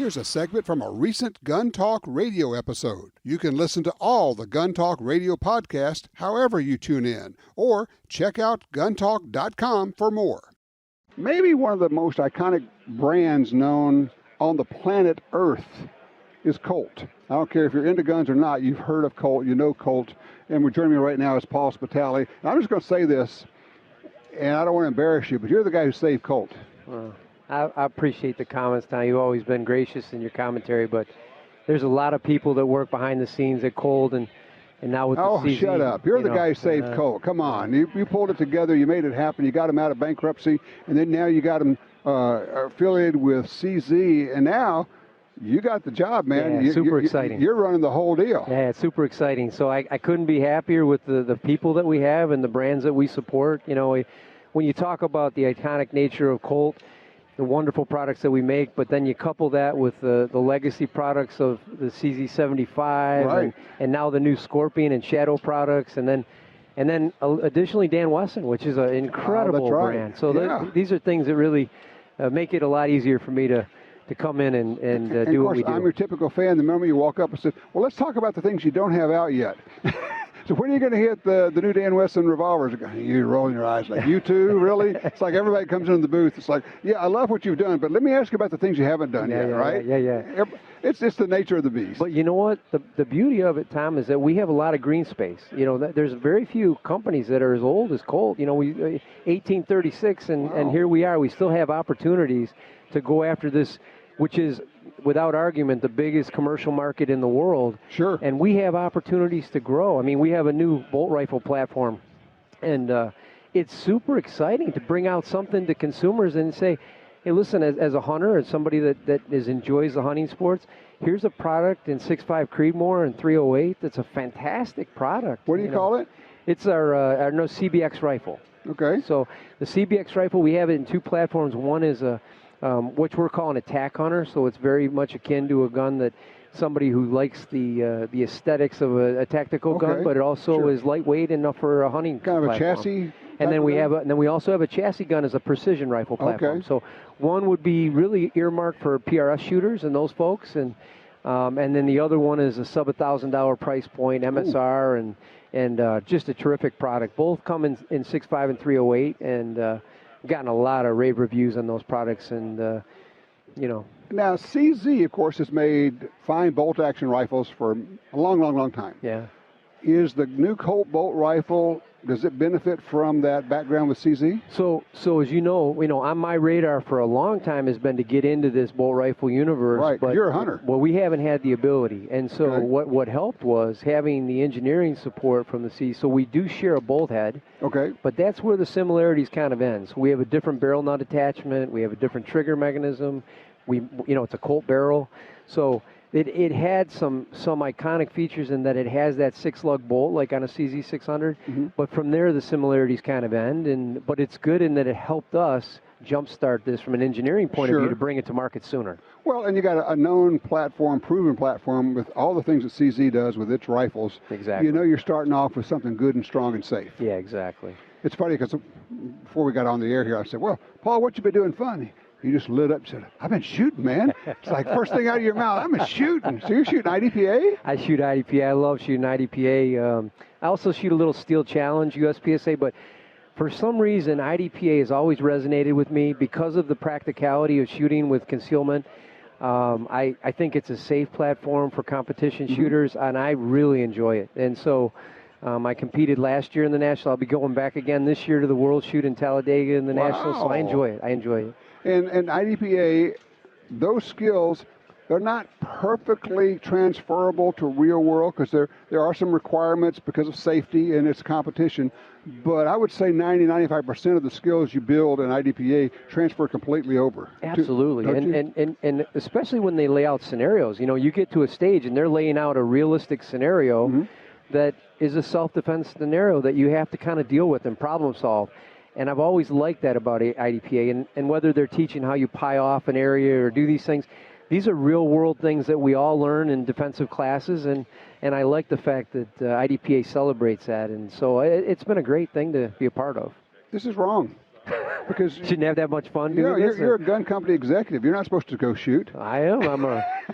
Here's a segment from a recent Gun Talk radio episode. You can listen to all the Gun Talk radio podcasts however you tune in, or check out guntalk.com for more. Maybe one of the most iconic brands known on the planet Earth is Colt. I don't care if you're into guns or not, you've heard of Colt, you know Colt. And we're joining me right now is Paul Spitale. And I'm just going to say this, and I don't want to embarrass you, but you're the guy who saved Colt. I appreciate the comments, Tom. You've always been gracious in your commentary, but there's a lot of people that work behind the scenes at Colt, and now with the CZ. Oh, shut up. You're the guy who saved Colt. Come on. You pulled it together. You made it happen. You got him out of bankruptcy, and then now you got him affiliated with CZ, and now you got the job, man. Yeah, super exciting. You're running the whole deal. Yeah, it's super exciting. So I couldn't be happier with the people that we have and the brands that we support. You know, when you talk about the iconic nature of Colt, the wonderful products that we make, but then you couple that with the legacy products of the CZ75, right, and now the new Scorpion and Shadow products, and then additionally Dan Wesson, which is an incredible brand. So these are things that really make it a lot easier for me to come in and do what we do. Of course, I'm your typical fan. The moment you walk up and say, well, let's talk about the things you don't have out yet. So when are you going to hit the new Dan Wesson revolvers? You're rolling your eyes like, you too, really? It's like everybody comes into the booth. It's like, yeah, I love what you've done, but let me ask you about the things you haven't done yet, right? Yeah. It's the nature of the beast. But you know what? The beauty of it, Tom, is that we have a lot of green space. You know, there's very few companies that are as old as Colt. You know, 1836, and here we are. We still have opportunities to go after this, which is, without argument, the biggest commercial market in the world. Sure. And we have opportunities to grow. I mean, we have a new bolt rifle platform, and it's super exciting to bring out something to consumers and say, hey, listen, as a hunter, as somebody that enjoys the hunting sports, here's a product in 6.5 Creedmoor and 308 that's a fantastic product. What do you call it? It's our no CBX rifle. Okay. So the CBX rifle, we have it in two platforms. One is which we're calling a tack hunter, so it's very much akin to a gun that somebody who likes the aesthetics of a tactical gun, but it also is lightweight enough for a hunting kind of platform. A chassis. And then we also have a chassis gun as a precision rifle platform. Okay. So one would be really earmarked for PRS shooters and those folks, and then the other one is a sub $1,000 price point MSR, and just a terrific product. Both come in 6.5 and 308, and gotten a lot of rave reviews on those products, and Now CZ, of course, has made fine bolt action rifles for a long time. Yeah. Is the new Colt bolt rifle, does it benefit from that background with CZ? So as you know, on my radar for a long time has been to get into this bolt rifle universe. Right, but you're a hunter. Well, we haven't had the ability, and so what helped was having the engineering support from the CZ. So we do share a bolt head. Okay. But that's where the similarities kind of end. So we have a different barrel nut attachment. We have a different trigger mechanism. It's a Colt barrel. So it had some iconic features in that it has that 6-lug bolt like on a CZ600. Mm-hmm. But from there, the similarities kind of end. But it's good in that it helped us jumpstart this from an engineering point of view to bring it to market sooner. Well, and you got a known platform, proven platform with all the things that CZ does with its rifles. Exactly. You're starting off with something good and strong and safe. Yeah, exactly. It's funny because before we got on the air here, I said, well, Paul, what you been doing fun? He just lit up and said, I've been shooting, man. It's like first thing out of your mouth, I've been shooting. So you're shooting IDPA? I shoot IDPA. I love shooting IDPA. I also shoot a little Steel Challenge, USPSA, but for some reason, IDPA has always resonated with me because of the practicality of shooting with concealment. I think it's a safe platform for competition shooters, and I really enjoy it. And so I competed last year in the National. I'll be going back again this year to the World Shoot in Talladega in the National, so I enjoy it. And IDPA, those skills, they're not perfectly transferable to real world because there are some requirements because of safety and it's competition. But I would say 90-95% of the skills you build in IDPA transfer completely over. Absolutely, and especially when they lay out scenarios. You get to a stage and they're laying out a realistic scenario that is a self-defense scenario that you have to kind of deal with and problem solve. And I've always liked that about IDPA. And whether they're teaching how you pie off an area or do these things, these are real-world things that we all learn in defensive classes. And I like the fact that IDPA celebrates that. And so it's been a great thing to be a part of. This is wrong. Because shouldn't have that much fun doing this. You're a gun company executive. You're not supposed to go shoot. I am.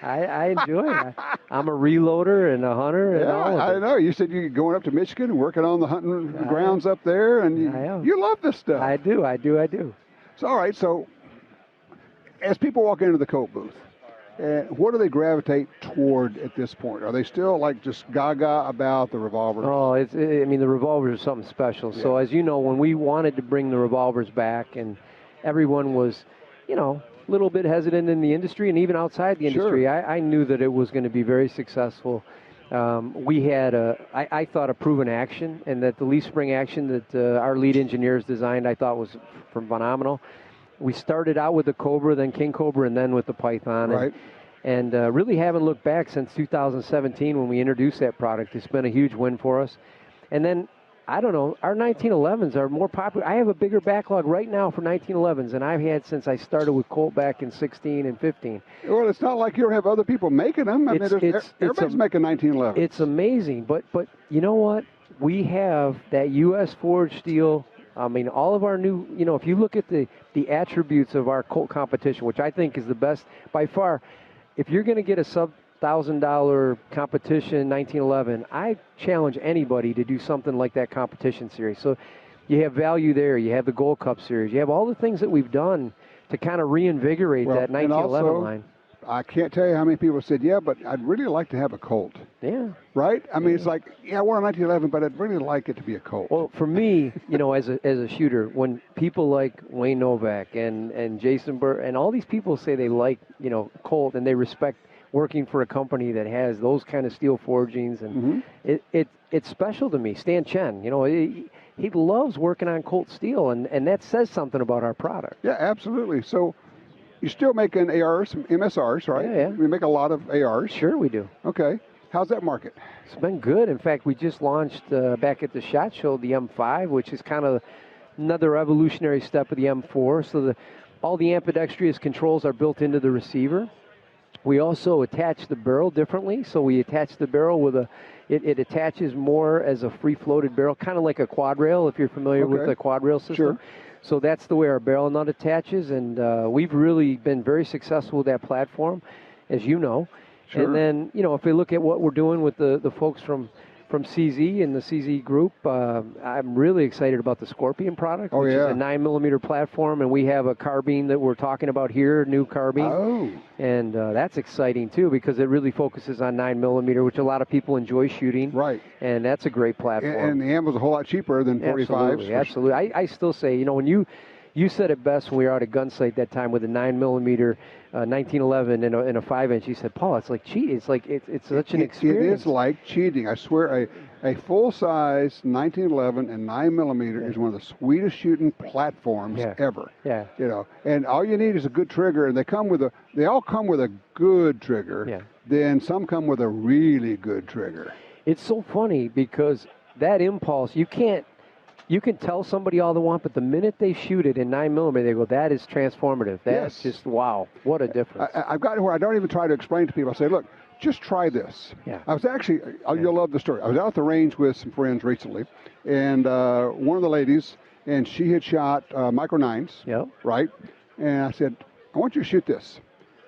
I enjoy it. I'm a reloader and a hunter and all of it. I know. You said you're going up to Michigan and working on the hunting grounds up there, and you love this stuff. I do. So, all right. So, as people walk into the Colt booth, what do they gravitate toward at this point? Are they still like just gaga about the revolvers? Oh, the revolvers are something special. Yeah. So as you know, when we wanted to bring the revolvers back, and everyone was, a little bit hesitant in the industry and even outside the industry, sure. I knew that it was going to be very successful. We had I thought a proven action, and that the leaf spring action that our lead engineers designed, I thought was phenomenal. We started out with the Cobra, then King Cobra, and then with the Python. Right. And really haven't looked back since 2017 when we introduced that product. It's been a huge win for us. And then, I don't know, our 1911s are more popular. I have a bigger backlog right now for 1911s than I've had since I started with Colt back in 16 and 15. Well, it's not like you don't have other people making them. Everybody's making 1911s. It's amazing. But you know what? We have that U.S. forged steel. All of our new, if you look at the attributes of our Colt competition, which I think is the best by far, if you're going to get a sub-$1,000 competition 1911, I challenge anybody to do something like that competition series. So you have value there. You have the Gold Cup series. You have all the things that we've done to kind of reinvigorate that 1911 line. I can't tell you how many people said, yeah, but I'd really like to have a Colt. Yeah. Right? It's like, I want a 1911, but I'd really like it to be a Colt. Well, for me, as a shooter, when people like Wayne Novak and Jason Burr and all these people say they like, Colt, and they respect working for a company that has those kind of steel forgings, and it's special to me. Stan Chen, he loves working on Colt steel, and that says something about our product. Yeah, absolutely. So, you're still making ARs, MSRs, right? Yeah. We make a lot of ARs. Sure we do. Okay. How's that market? It's been good. In fact, we just launched back at the SHOT Show the M5, which is kind of another evolutionary step of the M4. So all the ambidextrous controls are built into the receiver. We also attach the barrel differently. So we attach the barrel with it attaches more as a free-floated barrel, kind of like a quad rail, if you're familiar with the quad rail system. Sure. So that's the way our barrel nut attaches, and we've really been very successful with that platform, as you know. Sure. And then, if we look at what we're doing with the folks from CZ and the CZ group, I'm really excited about the Scorpion product, which is a 9mm platform, and we have a carbine that we're talking about here, new carbine. Oh. And that's exciting, too, because it really focuses on 9mm, which a lot of people enjoy shooting. Right. And that's a great platform. And the ammo's a whole lot cheaper than 45s. Absolutely. I still say, when you said it best when we were out at Gunsight that time with a 9mm 1911 and a 5-inch. You said, Paul, it's like cheating. It's like it's such an experience. It is like cheating. I swear, a full-size 1911 and 9mm is one of the sweetest shooting platforms ever. Yeah. And all you need is a good trigger, and they all come with a good trigger. Yeah. Then some come with a really good trigger. It's so funny because that impulse, you can tell somebody all they want, but the minute they shoot it in 9mm, they go, that is transformative. That's just, wow, what a difference. I've gotten where I don't even try to explain to people. I say, look, just try this. Yeah. I was actually, you'll love the story. I was out at the range with some friends recently, and one of the ladies, and she had shot micro 9s, right? And I said, I want you to shoot this.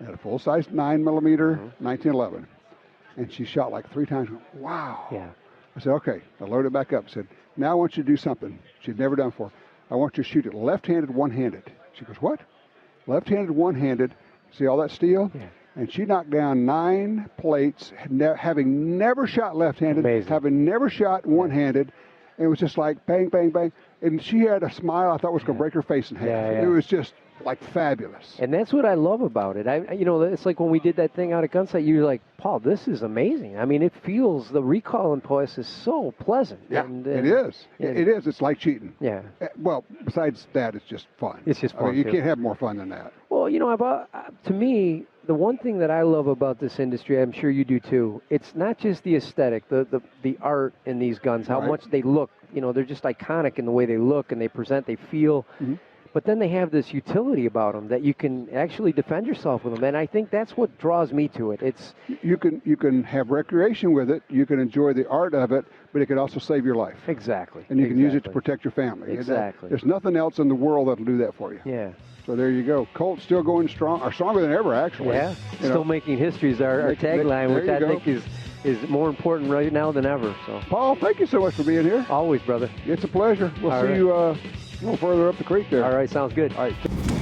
I had a full-size 9mm 1911. And she shot like 3 times. Wow. Yeah. I said, okay. I loaded it back up. I said, now I want you to do something she'd never done before. I want you to shoot it left-handed, one-handed. She goes, what? Left-handed, one-handed. See all that steel? Yeah. And she knocked down 9 plates, having never shot left-handed, having never shot one-handed. And it was just like bang, bang, bang. And she had a smile I thought was going to break her face in half. Yeah. It was just like fabulous. And that's what I love about it. It's like when we did that thing out at Gunsight, you were like, Paul, this is amazing. I mean, it feels, the recoil impulse is so pleasant. Yeah, it is. It is. It's like cheating. Yeah. Well, besides that, it's just fun. It's just fun. You can't have more fun than that. Well, to me, the one thing that I love about this industry, I'm sure you do too, it's not just the aesthetic, the art in these guns, how much they look. They're just iconic in the way they look and they present, they feel. Mm-hmm. But then they have this utility about them that you can actually defend yourself with them, and I think that's what draws me to it. It's you can have recreation with it, you can enjoy the art of it, but but it could also save your life. Exactly. And you can use it to protect your family. Exactly. There's nothing else in the world that'll do that for you. Yeah. So there you go. Colt's still going strong, or stronger than ever, actually. Yeah. Still making history is our tagline, which I think is more important right now than ever. So, Paul, thank you so much for being here. Always, brother. It's a pleasure. We'll see you a little further up the creek there. All right, sounds good. All right.